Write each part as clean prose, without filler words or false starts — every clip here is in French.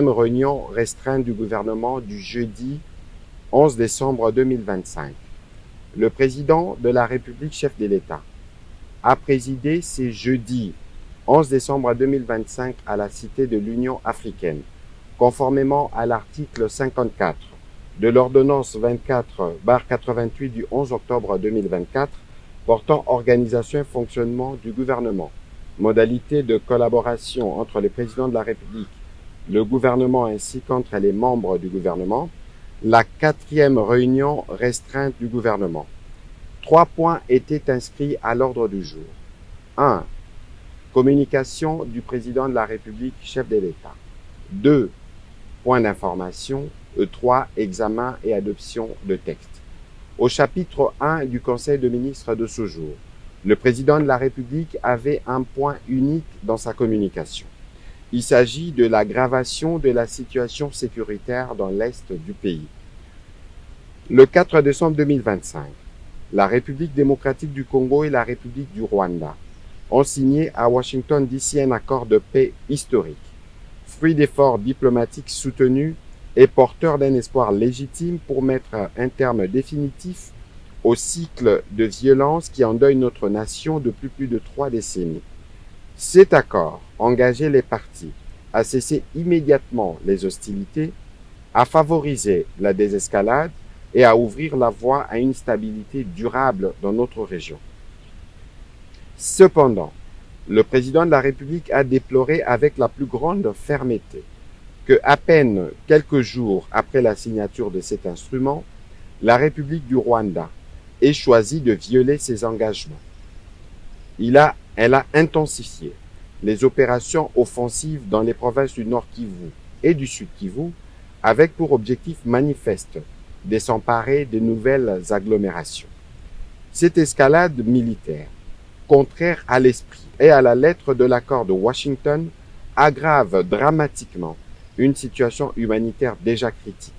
Réunion restreinte du gouvernement du jeudi 11 décembre 2025. Le président de la République, chef de l'État, a présidé ce jeudi 11 décembre 2025 à la Cité de l'Union africaine, conformément à l'article 54 de l'ordonnance 24/88 du 11 octobre 2024 portant organisation et fonctionnement du gouvernement, modalités de collaboration entre le président de la République, le gouvernement ainsi qu'entre les membres du gouvernement, la 4e réunion restreinte du gouvernement. 3 points étaient inscrits à l'ordre du jour. 1. Communication du président de la République, chef de l'État. 2. Points d'information. 3. Examen et adoption de texte. Au chapitre 1 du Conseil de ministres de ce jour, le président de la République avait un point unique dans sa communication. Il s'agit de l'aggravation de la situation sécuritaire dans l'Est du pays. Le 4 décembre 2025, la République démocratique du Congo et la République du Rwanda ont signé à Washington DC un accord de paix historique, fruit d'efforts diplomatiques soutenus et porteur d'un espoir légitime pour mettre un terme définitif au cycle de violence qui endeuille notre nation depuis plus de 3 décennies. Cet accord engageait les parties à cesser immédiatement les hostilités, à favoriser la désescalade et à ouvrir la voie à une stabilité durable dans notre région. Cependant, le président de la République a déploré avec la plus grande fermeté que, à peine quelques jours après la signature de cet instrument, la République du Rwanda ait choisi de violer ses engagements. Elle a intensifié les opérations offensives dans les provinces du Nord Kivu et du Sud Kivu avec pour objectif manifeste de s'emparer de nouvelles agglomérations. Cette escalade militaire, contraire à l'esprit et à la lettre de l'accord de Washington, aggrave dramatiquement une situation humanitaire déjà critique.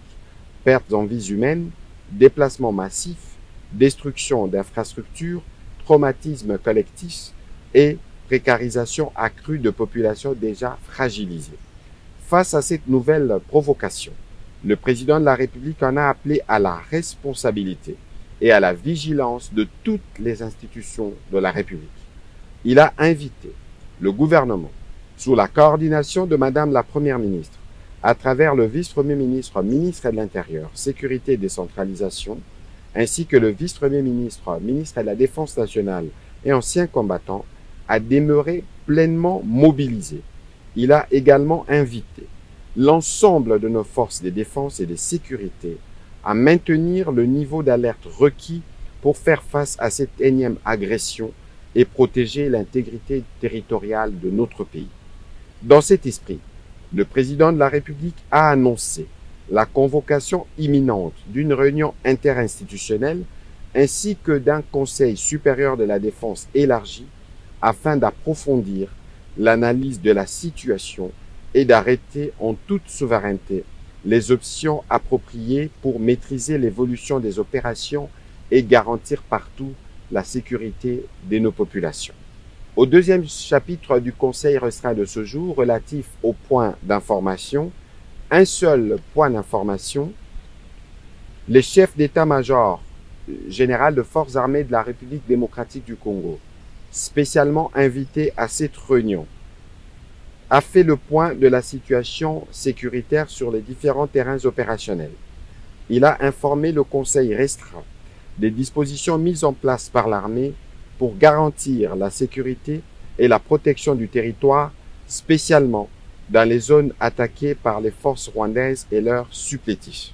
Pertes en vies humaines, déplacements massifs, destruction d'infrastructures, traumatisme collectif et précarisation accrue de populations déjà fragilisées. Face à cette nouvelle provocation, le président de la République en a appelé à la responsabilité et à la vigilance de toutes les institutions de la République. Il a invité le gouvernement, sous la coordination de Madame la Première ministre, à travers le vice-premier ministre, ministre de l'Intérieur, Sécurité et Décentralisation, ainsi que le vice-premier ministre, ministre de la Défense nationale et ancien combattant, à demeurer pleinement mobilisés. Il a également invité l'ensemble de nos forces de défense et de sécurité à maintenir le niveau d'alerte requis pour faire face à cette énième agression et protéger l'intégrité territoriale de notre pays. Dans cet esprit, le président de la République a annoncé la convocation imminente d'une réunion interinstitutionnelle ainsi que d'un Conseil supérieur de la défense élargi afin d'approfondir l'analyse de la situation et d'arrêter en toute souveraineté les options appropriées pour maîtriser l'évolution des opérations et garantir partout la sécurité de nos populations. Au deuxième chapitre du Conseil restreint de ce jour, relatif aux points d'information, un seul point d'information, les chefs d'état-major général de forces armées de la République démocratique du Congo, spécialement invité à cette réunion, a fait le point de la situation sécuritaire sur les différents terrains opérationnels. Il a informé le Conseil restreint des dispositions mises en place par l'armée pour garantir la sécurité et la protection du territoire, spécialement dans les zones attaquées par les forces rwandaises et leurs supplétifs.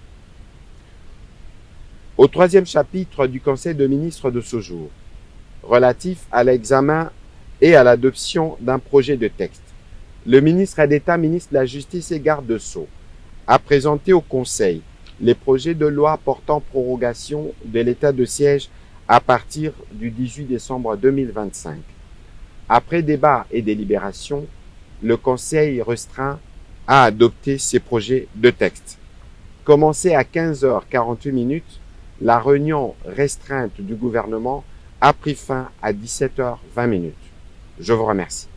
Au troisième chapitre du Conseil de ministres de ce jour, relatif à l'examen et à l'adoption d'un projet de texte, le ministre d'État, ministre de la Justice et garde de Sceaux a présenté au Conseil les projets de loi portant prorogation de l'état de siège à partir du 18 décembre 2025. Après débat et délibération, le Conseil restreint a adopté ces projets de texte. Commencée à 15h48, la réunion restreinte du gouvernement a pris fin à 17h20. Je vous remercie.